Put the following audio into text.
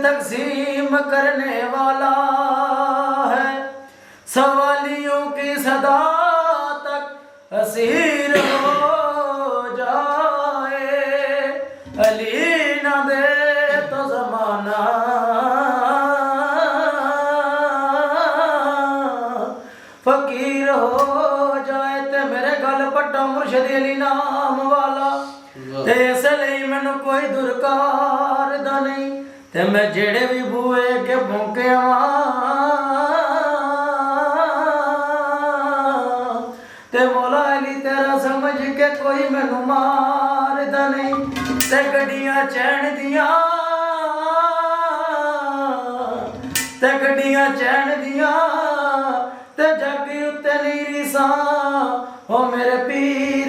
तकसीम करने वाला है, सवालियों की सदा तक असीर हो जाए। अली न दे तो जमाना फकीर हो जाए। ते मेरे गल पट्टा मुर्शद अली नाम वाला, ते इसलिए मैनू कोई दुरकार दा नहीं। ते मैं जेड़े भी बूए के भौंके ते मौला अली तेरा समझ के कोई मैनू मार दा नहीं। ते गड्डियां चैन दियां, ते गड्डियां चैन दियां, ते जग उत्ते नीरी सा ओ मेरे पीर